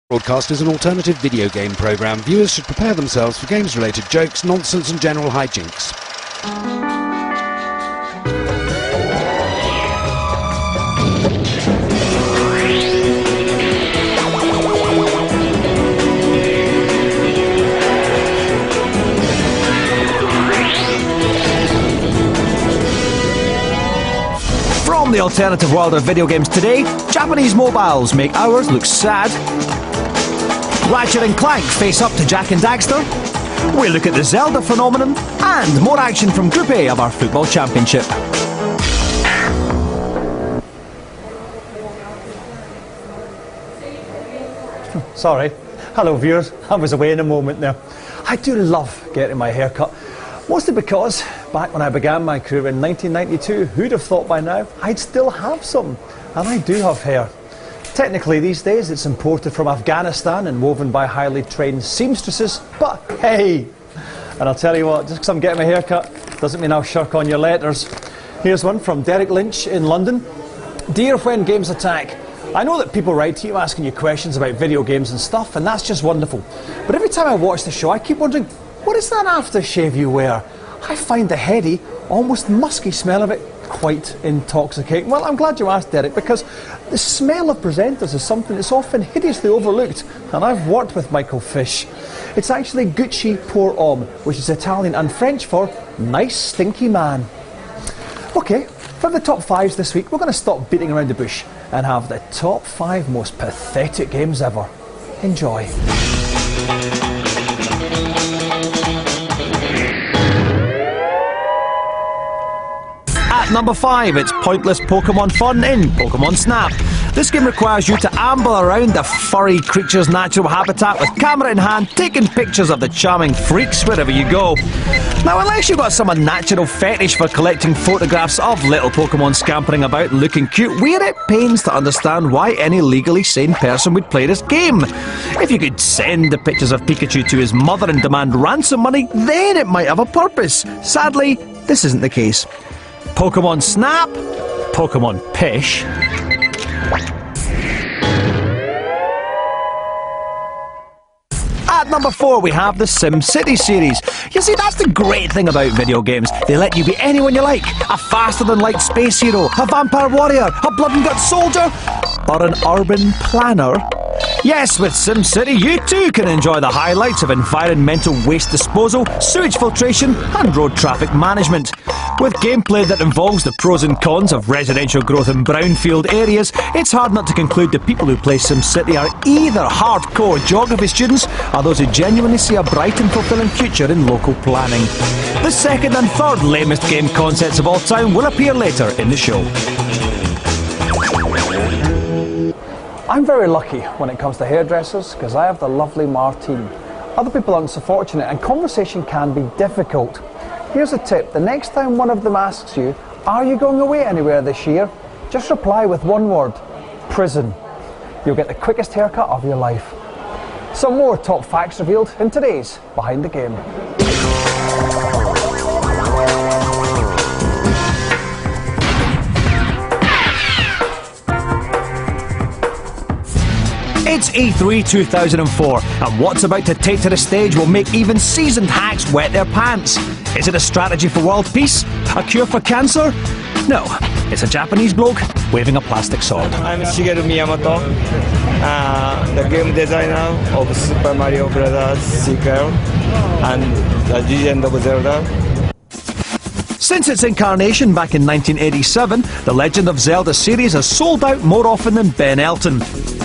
Broadcast is an alternative video game program. Viewers should prepare themselves for games-related jokes, nonsense and general hijinks. From the alternative world of video games today, Japanese mobiles make ours look sad. Ratchet and Clank face up to Jak and Daxter. We look at the Zelda phenomenon and more action from Group A of our football championship. Sorry. Hello viewers, I was away in a moment there. I do love getting my hair cut. Mostly because, back when I began my career in 1992, who'd have thought by now I'd still have some? And I do have hair. Technically these days it's imported from Afghanistan and woven by highly trained seamstresses, but hey! And I'll tell you what, just because I'm getting my hair cut doesn't mean I'll shirk on your letters. Here's one from Derek Lynch in London. Dear When Games Attack, I know that people write to you asking you questions about video games and stuff, and that's just wonderful. But every time I watch the show I keep wondering, what is that aftershave you wear? I find the heady, almost musky smell of it quite intoxicating. Well, I'm glad you asked, Derek, because the smell of presenters is something that's often hideously overlooked, and I've worked with Michael Fish. It's actually Gucci pour homme, which is Italian and French for nice stinky man. Okay, for the top fives this week, we're going to stop beating around the bush and have the top 5 most pathetic games ever. Enjoy. At number 5, it's pointless Pokemon fun in Pokemon Snap. This game requires you to amble around the furry creature's natural habitat with camera in hand, taking pictures of the charming freaks wherever you go. Now, unless you've got some unnatural fetish for collecting photographs of little Pokemon scampering about and looking cute, we're at pains to understand why any legally sane person would play this game. If you could send the pictures of Pikachu to his mother and demand ransom money, then it might have a purpose. Sadly, this isn't the case. Pokemon Snap, Pokemon Pish. At number 4 we have the SimCity series. You see, that's the great thing about video games. They let you be anyone you like. A faster-than-light space hero, a vampire warrior, a blood-and-guts soldier, or an urban planner. Yes, with SimCity you too can enjoy the highlights of environmental waste disposal, sewage filtration and road traffic management. With gameplay that involves the pros and cons of residential growth in brownfield areas, it's hard not to conclude the people who play SimCity are either hardcore geography students or those who genuinely see a bright and fulfilling future in local planning. The second and third lamest game concepts of all time will appear later in the show. I'm very lucky when it comes to hairdressers because I have the lovely Martine. Other people aren't so fortunate and conversation can be difficult. Here's a tip, the next time one of them asks you, are you going away anywhere this year? Just reply with one word, prison. You'll get the quickest haircut of your life. Some more top facts revealed in today's Behind the Game. It's E3 2004, and what's about to take to the stage will make even seasoned hacks wet their pants. Is it a strategy for world peace? A cure for cancer? No, it's a Japanese bloke waving a plastic sword. I'm Shigeru Miyamoto, the game designer of Super Mario Bros. Sequel and The Legend of Zelda. Since its incarnation back in 1987, the Legend of Zelda series has sold out more often than Ben Elton.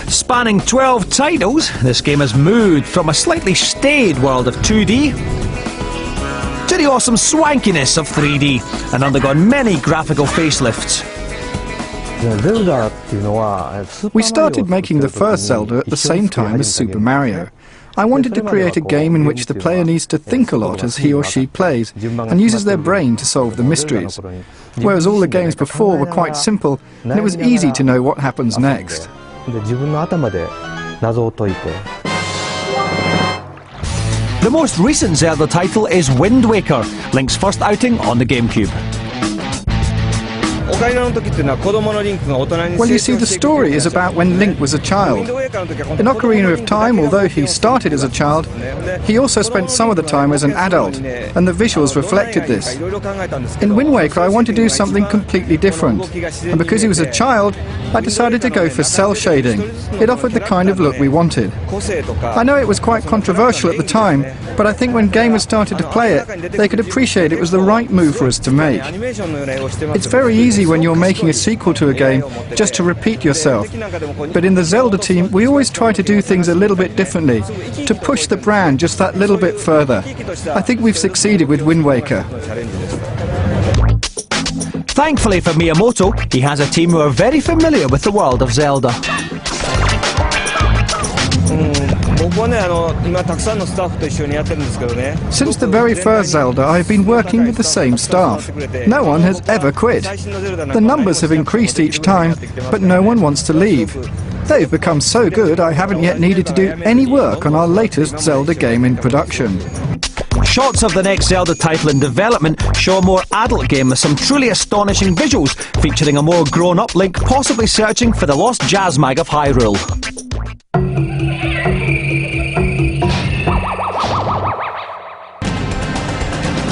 Spanning 12 titles, this game has moved from a slightly staid world of 2D to the awesome swankiness of 3D and undergone many graphical facelifts. We started making the first Zelda at the same time as Super Mario. I wanted to create a game in which the player needs to think a lot as he or she plays and uses their brain to solve the mysteries. Whereas all the games before were quite simple and it was easy to know what happens next. The most recent Zelda title is Wind Waker, Link's first outing on the GameCube. Well, you see, the story is about when Link was a child. In Ocarina of Time, although he started as a child, he also spent some of the time as an adult, and the visuals reflected this. In Wind Waker, I wanted to do something completely different, and because he was a child, I decided to go for cell shading. It offered the kind of look we wanted. I know it was quite controversial at the time, but I think when gamers started to play it, they could appreciate it was the right move for us to make. It's very easy when you're making a sequel to a game just to repeat yourself, but in the Zelda team we always try to do things a little bit differently, to push the brand just that little bit further. I think we've succeeded with Wind Waker. Thankfully for Miyamoto, he has a team who are very familiar with the world of Zelda. Since the very first Zelda, I've been working with the same staff. No one has ever quit. The numbers have increased each time, but no one wants to leave. They've become so good, I haven't yet needed to do any work on our latest Zelda game in production. Shots of the next Zelda title in development show a more adult game with some truly astonishing visuals, featuring a more grown-up Link possibly searching for the lost jazz mag of Hyrule.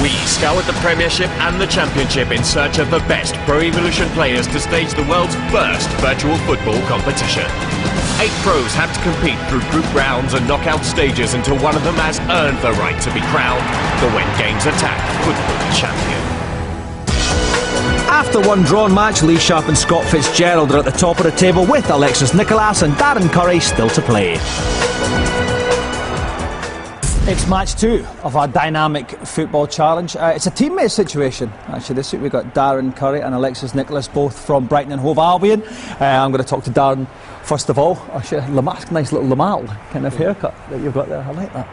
We scoured the Premiership and the Championship in search of the best Pro Evolution players to stage the world's first virtual football competition. 8 pros had to compete through group rounds and knockout stages until one of them has earned the right to be crowned the When Games Attack Football Champion. After one drawn match, Lee Sharp and Scott Fitzgerald are at the top of the table with Alexis Nicholas and Darren Curry still to play. It's match 2 of our dynamic football challenge. It's a teammate situation, actually. This week we've got Darren Curry and Alexis Nicholas, both from Brighton and Hove Albion. I'm going to talk to Darren first of all. Actually, nice little Lamal kind of haircut that you've got there. I like that.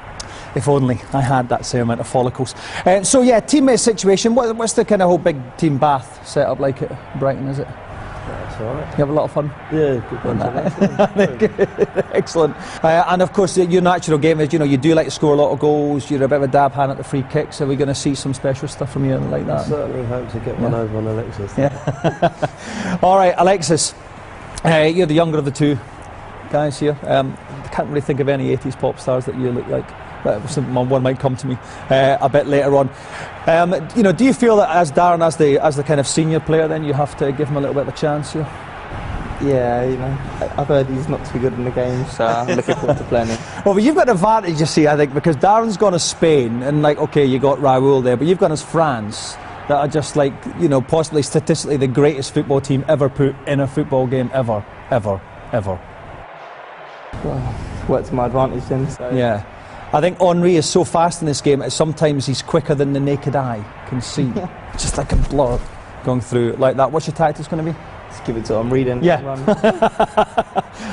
If only I had that same amount of follicles. So yeah, teammate situation. What's the kind of whole big team bath set up like at Brighton, is it? That's all right. You have a lot of fun? Yeah, good fun. Excellent. And of course, your natural game is, you do like to score a lot of goals. You're a bit of a dab hand at the free kicks. Are we going to see some special stuff from you like that? I certainly hope to get one over on Alexis. Yeah. All right, Alexis. You're the younger of the two guys here. I can't really think of any 80s pop stars that you look like. One might come to me a bit later on. Do you feel that as Darren, as the kind of senior player, then you have to give him a little bit of a chance here? Yeah, I've heard he's not too good in the game, so I'm looking forward to playing him. Well, but you've got an advantage, you see, I think, because Darren's gone to Spain, and okay, you got Raúl there, but you've gone as France, that are just possibly statistically the greatest football team ever put in a football game ever. Well, worked to my advantage then. So. Yeah. I think Henry is so fast in this game that sometimes he's quicker than the naked eye can see. Just like a blur going through like that. What's your tactics going to be? Just give it to him, reading. Yeah.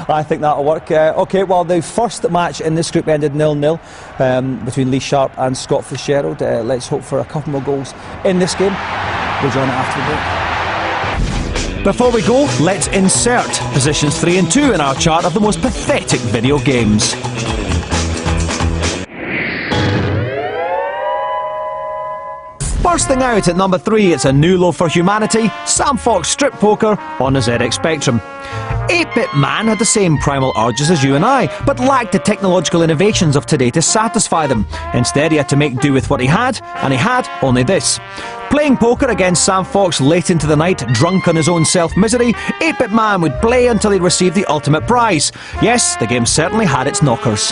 I think that'll work. Okay, well, the first match in this group ended 0-0 between Lee Sharp and Scott Fitzgerald. Let's hope for a couple more goals in this game. We'll join it after the break. Before we go, let's insert positions 3 and 2 in our chart of the most pathetic video games. Bursting out at number 3, it's a new low for humanity, Sam Fox Strip Poker on the ZX Spectrum. 8-bit man had the same primal urges as you and I, but lacked the technological innovations of today to satisfy them. Instead, he had to make do with what he had, and he had only this. Playing poker against Sam Fox late into the night, drunk on his own self-misery, 8-bit man would play until he received the ultimate prize. Yes, the game certainly had its knockers.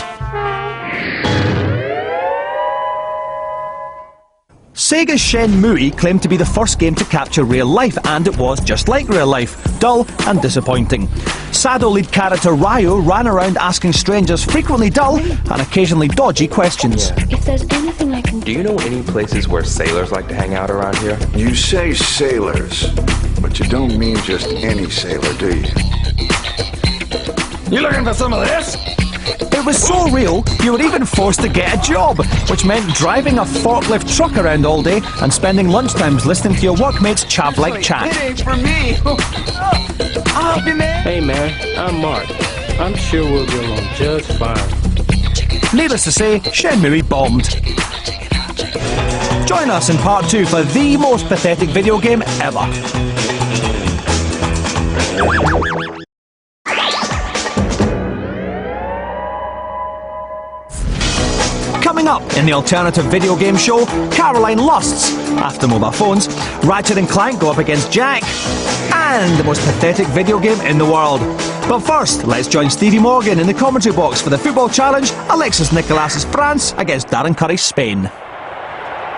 Sega's Shenmue claimed to be the first game to capture real life, and it was just like real life, dull and disappointing. Sado lead character Ryo ran around asking strangers frequently dull and occasionally dodgy questions. If there's anything I can do you know any places where sailors like to hang out around here? You say sailors, but you don't mean just any sailor, do you? You looking for some of this? It was so real, you were even forced to get a job, which meant driving a forklift truck around all day and spending lunchtimes listening to your workmates chav-like chat. It ain't for me. I'll help you, man. Hey, man, I'm Mark. I'm sure we'll get along just fine. Needless to say, Shenmue bombed. Join us in part 2 for the most pathetic video game ever. Coming up in the alternative video game show, Caroline lusts after mobile phones, Ratchet and Clank go up against Jack, and the most pathetic video game in the world. But first, let's join Stevie Morgan in the commentary box for the football challenge, Alexis Nicolas' France against Darren Curry's Spain.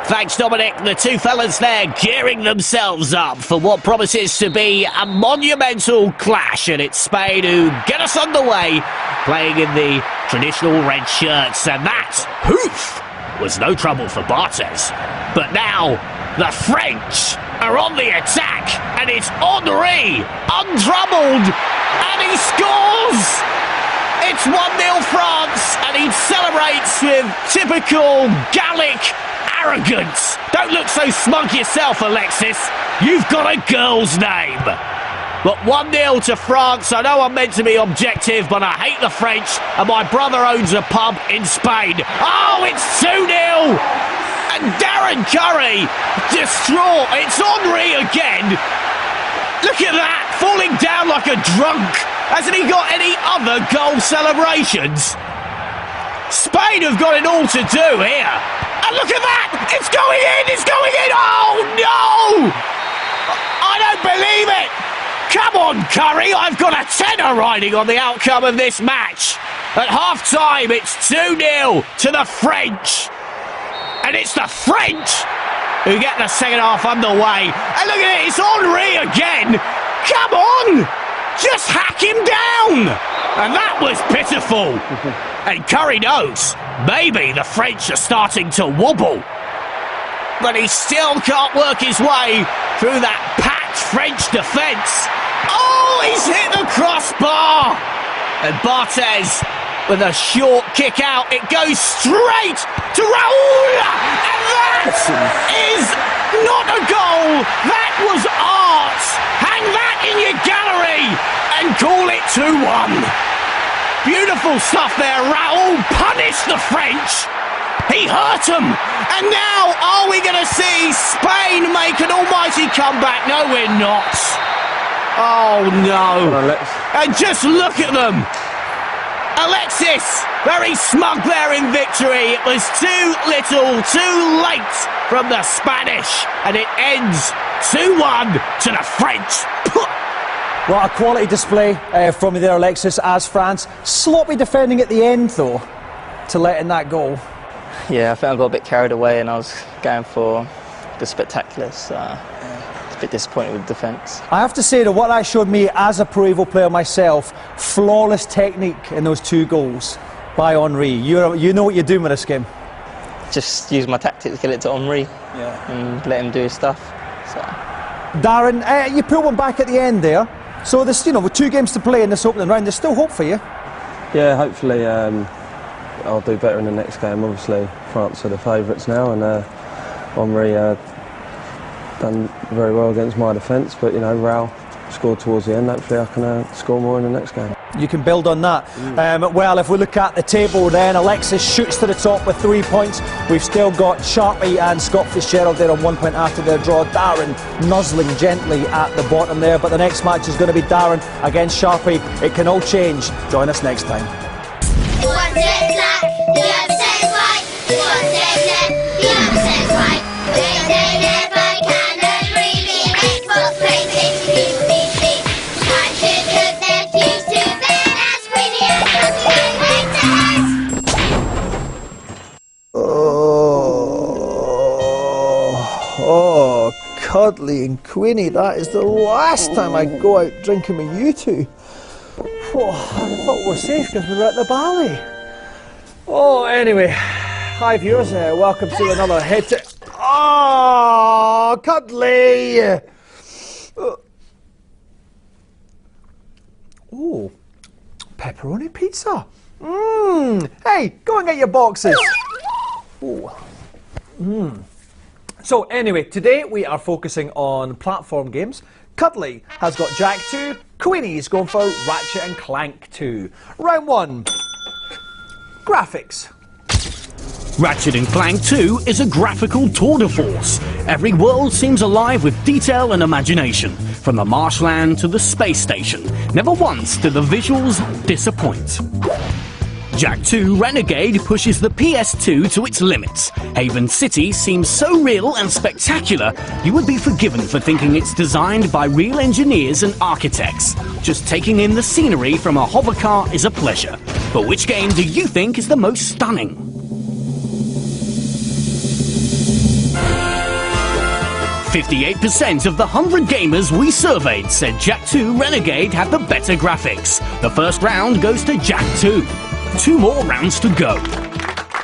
Thanks, Dominic. The two fellas there gearing themselves up for what promises to be a monumental clash, and it's Spain who get us underway, playing in the traditional red shirts, and that hoof was no trouble for Barthez. But now the French are on the attack, and it's Henry, untroubled, and he scores! It's 1-0 France, and he celebrates with typical Gallic arrogance. Don't look so smug yourself, Alexis. You've got a girl's name. But 1-0 to France. I know I'm meant to be objective, but I hate the French, and my brother owns a pub in Spain. Oh, it's 2-0! And Darren Curry, distraught. It's Henry again. Look at that, falling down like a drunk. Hasn't he got any other goal celebrations? Spain have got it all to do here. And look at that! It's going in! It's going in! Oh, no! I don't believe it! Come on, Curry! I've got a tenner riding on the outcome of this match. At half-time, it's 2-0 to the French. And it's the French who get the second half underway. And look at it, it's Henry again! Come on! Just hack him down! And that was pitiful. And Curry knows, maybe the French are starting to wobble. But he still can't work his way through that packed French defence. Oh, he's hit the crossbar! And Barthez with a short kick out. It goes straight to Raoul! And that is not a goal! That was art! Hang that in your gallery and call it 2-1. Beautiful stuff there. Raoul punished the French. He hurt them. And now, are we going to see Spain make an almighty comeback? No, we're not. Oh, no. And just look at them. Alexis, very smug there in victory. It was too little, too late from the Spanish. And it ends 2-1 to the French. Well, a quality display from you there, Alexis, as France. Sloppy defending at the end, though, to let in that goal. Yeah, I think I got a bit carried away and I was going for the spectacular, so it's a bit disappointed with defence. I have to say that what that showed me as a Pro Evo player myself, flawless technique in those two goals by Henry. You know what you're doing with this game. Just use my tactics, get it to Henry and let him do his stuff. So. Darren, you pulled one back at the end there. So there's, with 2 games to play in this opening round, there's still hope for you. Yeah, hopefully I'll do better in the next game. Obviously, France are the favourites now, and Henry done very well against my defence. But Raoul scored towards the end. Hopefully, I can score more in the next game. You can build on that. Well, if we look at the table then, Alexis shoots to the top with 3 points. We've still got Sharpie and Scott Fitzgerald there on 1 point after their draw. Darren nuzzling gently at the bottom there, but the next match is going to be Darren against Sharpie. It can all change. Join us next time. What's it like? The upset's right. What's it left? The upset's right. They never can agree. The Xbox, PlayStation, PC. Time to cook their cues to bed as Queenie and Cuddly wait to Oh, Cuddly and Queenie, that is the last time I go out drinking with you two. I thought we were safe because we were at the Bally. Oh, anyway, hi viewers, welcome to another hit. Oh, Cuddly! Oh, pepperoni pizza. Hey, go and get your boxes. So anyway, today we are focusing on platform games. Cuddly has got Jack 2, Queenie's going for Ratchet and Clank 2. Round 1. Graphics. Ratchet & Clank 2 is a graphical tour de force. Every world seems alive with detail and imagination. from the marshland to the space station. Never once did the visuals disappoint. Jak 2 Renegade pushes the PS2 to its limits. Haven City seems so real and spectacular, you would be forgiven for thinking it's designed by real engineers and architects. Just taking in the scenery from a hovercar is a pleasure. But which game do you think is the most stunning? 58% of the 100 gamers we surveyed said Jak 2 Renegade had the better graphics. The first round goes to Jak 2. 2 more rounds to go.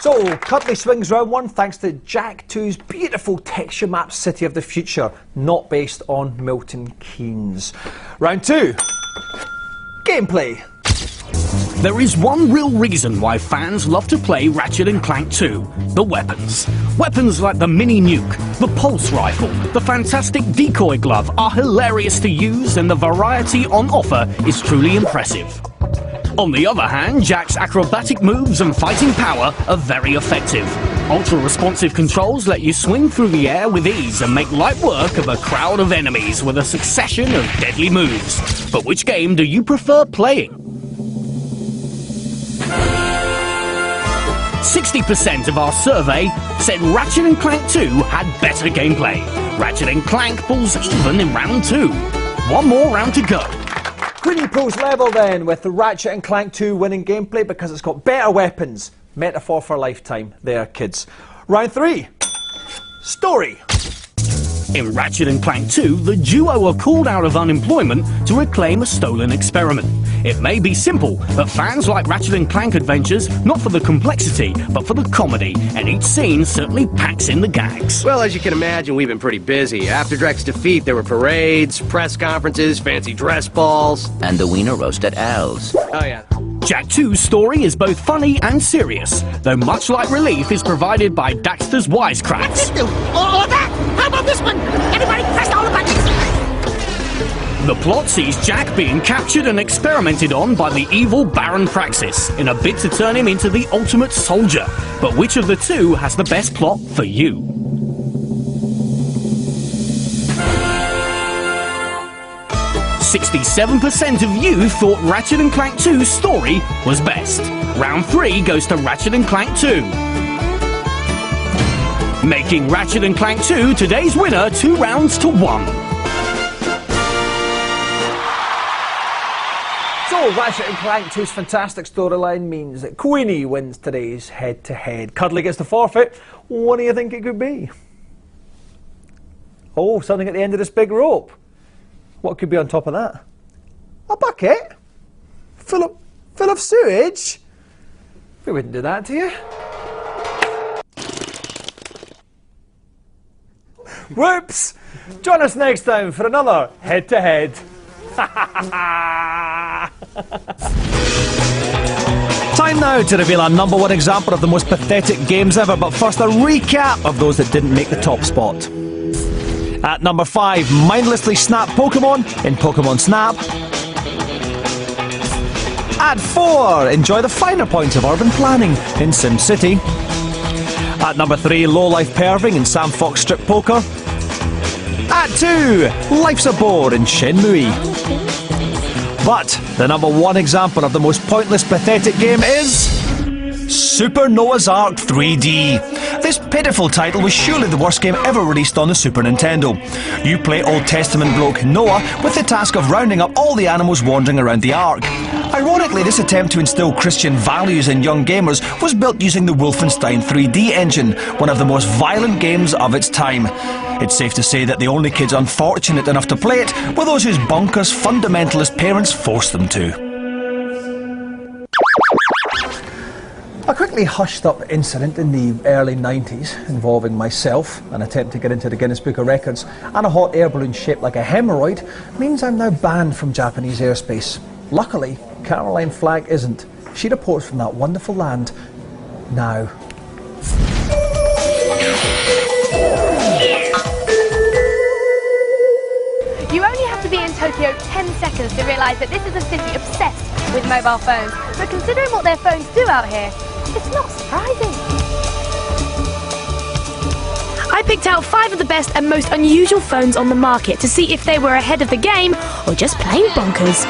So, Cuddly swings round one thanks to Jak 2's beautiful texture map City of the Future, not based on Milton Keynes. Round 2. Gameplay. There is one real reason why fans love to play Ratchet & Clank 2. The weapons. Weapons like the mini nuke, the pulse rifle, the fantastic decoy glove are hilarious to use, and the variety on offer is truly impressive. On the other hand, Jak's acrobatic moves and fighting power are very effective. Ultra-responsive controls let you swing through the air with ease and make light work of a crowd of enemies with a succession of deadly moves. But which game do you prefer playing? 60% of our survey said Ratchet & Clank 2 had better gameplay. Ratchet & Clank pulls even in round 2. One more round to go. Queenie pulls level then with the Ratchet & Clank 2 winning gameplay because it's got better weapons. Metaphor for a lifetime there, kids. Round 3. Story. In Ratchet & Clank 2, the duo are called out of unemployment to reclaim a stolen experiment. It may be simple, but fans like Ratchet & Clank adventures not for the complexity, but for the comedy, and each scene certainly packs in the gags. Well, as you can imagine, we've been pretty busy. After Drek's defeat, there were parades, press conferences, fancy dress balls. And the wiener roast at Al's. Oh, yeah. Jak 2's story is both funny and serious, though much like relief is provided by Daxter's wisecracks. All of that? How about this one? Everybody press all the buttons! The plot sees Jak being captured and experimented on by the evil Baron Praxis in a bid to turn him into the ultimate soldier. But which of the two has the best plot for you? .67% of you thought Ratchet & Clank 2's story was best. Round 3 goes to Ratchet & Clank 2. Making Ratchet & Clank 2 today's winner 2 rounds to 1. So, Ratchet & Clank 2's fantastic storyline means that Queenie wins today's head-to-head. Cuddly gets the forfeit. What do you think it could be? Oh, something at the end of this big rope. What could be on top of that? A bucket? Full of sewage? We wouldn't do that to you. Whoops! Join us next time for another head-to-head. Time now to reveal our #1 example of the most pathetic games ever, but first a recap of those that didn't make the top spot. At number 5, mindlessly snap Pokemon in Pokemon Snap. At 4, enjoy the finer points of urban planning in SimCity. At number 3, low-life perving in Sam Fox Strip Poker. At 2, life's a bore in Shenmue. But the #1 example of the most pointless, pathetic game is Super Noah's Ark 3D. This pitiful title was surely the worst game ever released on the Super Nintendo. You play Old Testament bloke Noah with the task of rounding up all the animals wandering around the Ark. Ironically, this attempt to instill Christian values in young gamers was built using the Wolfenstein 3D engine, one of the most violent games of its time. It's safe to say that the only kids unfortunate enough to play it were those whose bonkers fundamentalist parents forced them to. A quickly hushed up incident in the early 90s involving myself, an attempt to get into the Guinness Book of Records, and a hot air balloon shaped like a hemorrhoid means I'm now banned from Japanese airspace. Luckily, Caroline Flagg isn't. She reports from that wonderful land now. You only have to be in Tokyo 10 seconds to realise that this is a city obsessed with mobile phones. But considering what their phones do out here, it's not surprising. I picked out 5 of the best and most unusual phones on the market to see if they were ahead of the game or just plain bonkers.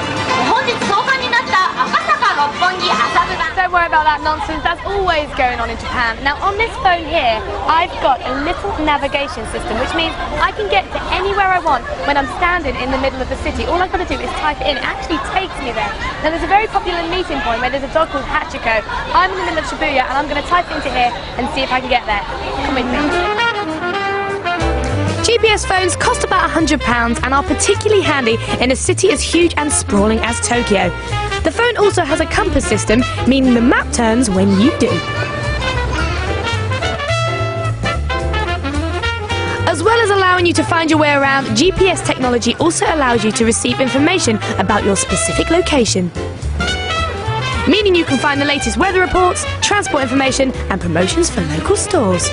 Don't worry about that nonsense, that's always going on in Japan. Now on this phone here, I've got a little navigation system, which means I can get to anywhere I want when I'm standing in the middle of the city. All I've got to do is type it in, it actually takes me there. Now there's a very popular meeting point where there's a dog called Hachiko. I'm in the middle of Shibuya and I'm going to type it into here and see if I can get there. Come with me. GPS phones cost about £100 and are particularly handy in a city as huge and sprawling as Tokyo. The phone also has a compass system, meaning the map turns when you do. As well as allowing you to find your way around, GPS technology also allows you to receive information about your specific location. Meaning you can find the latest weather reports, transport information and promotions for local stores.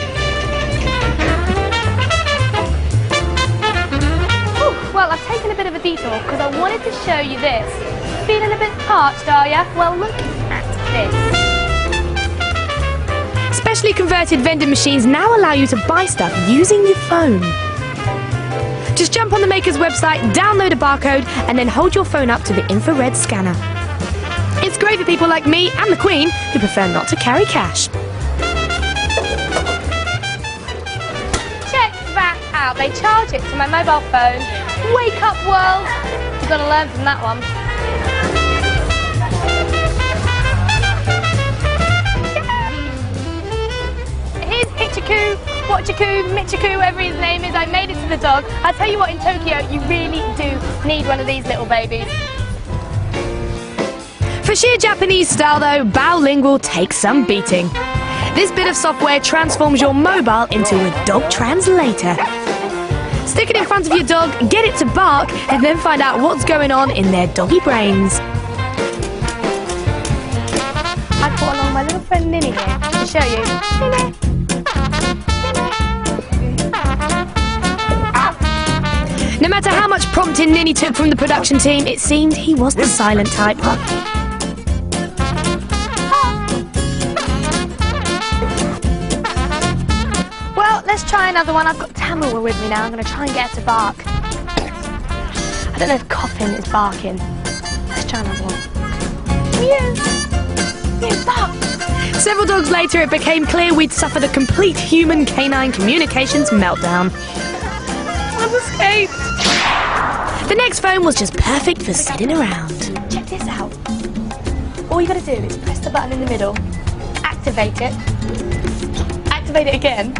Well, I've taken a bit of a detour because I wanted to show you this. Feeling a bit parched, are ya? Well, look at this. Specially converted vending machines now allow you to buy stuff using your phone. Just jump on the maker's website, download a barcode, and then hold your phone up to the infrared scanner. It's great for people like me and the Queen who prefer not to carry cash. Check that out. They charge it to my mobile phone. Wake up, world! You've got to learn from that one. Here's Hichiku, Wachiku, Michiku, whatever his name is. I made it to the dog. I tell you what, in Tokyo, you really do need one of these little babies. For sheer Japanese style, though, Baolingual takes some beating. This bit of software transforms your mobile into a dog translator. Stick it in front of your dog, get it to bark, and then find out what's going on in their doggy brains. I brought along my little friend Ninny here to show you. Ninny. No matter how much prompting Ninny took from the production team, it seemed he was the silent type. Well, let's try another one. I've got Tamara with me now. I'm going to try and get her to bark. I don't know if coughing is barking. Let's try another one. Meow. Meow, bark. Several dogs later, it became clear we'd suffered a complete human-canine communications meltdown. I've escaped. The next phone was just perfect for sitting around. Check this out. All you got to do is press the button in the middle, activate it again.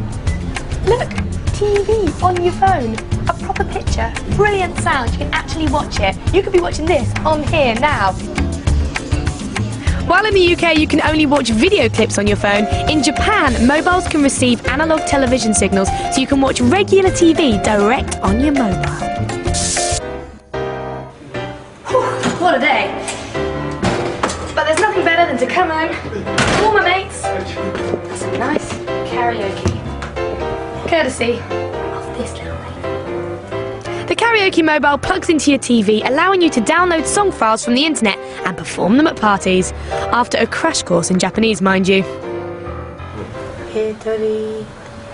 Look, TV on your phone, a proper picture, brilliant sound, you can actually watch it. You could be watching this on here now. While in the UK you can only watch video clips on your phone, in Japan mobiles can receive analogue television signals so you can watch regular TV direct on your mobile. Whew, what a day. But there's nothing better than to come home, call my mates, and some nice karaoke. Courtesy of this little lady. The karaoke mobile plugs into your TV, allowing you to download song files from the internet and perform them at parties. After a crash course in Japanese, mind you. Hitori,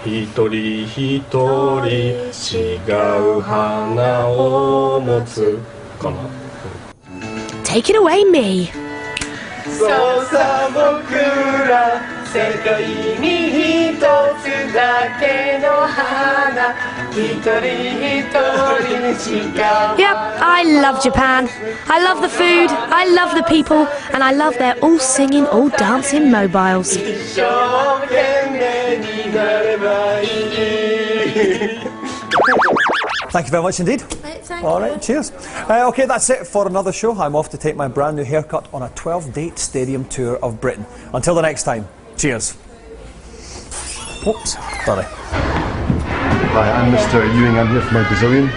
hitori, hitori, shigau hana o motsu. Take it away, me. Yep, I love Japan. I love the food, I love the people, and I love their all singing, all dancing mobiles. Thank you very much indeed. All right, cheers. Okay, that's it for another show. I'm off to take my brand new haircut on a 12-date stadium tour of Britain. Until the next time, cheers. Oops, sorry. Hi, I'm Mr. Ewing. I'm here for my Brazilian.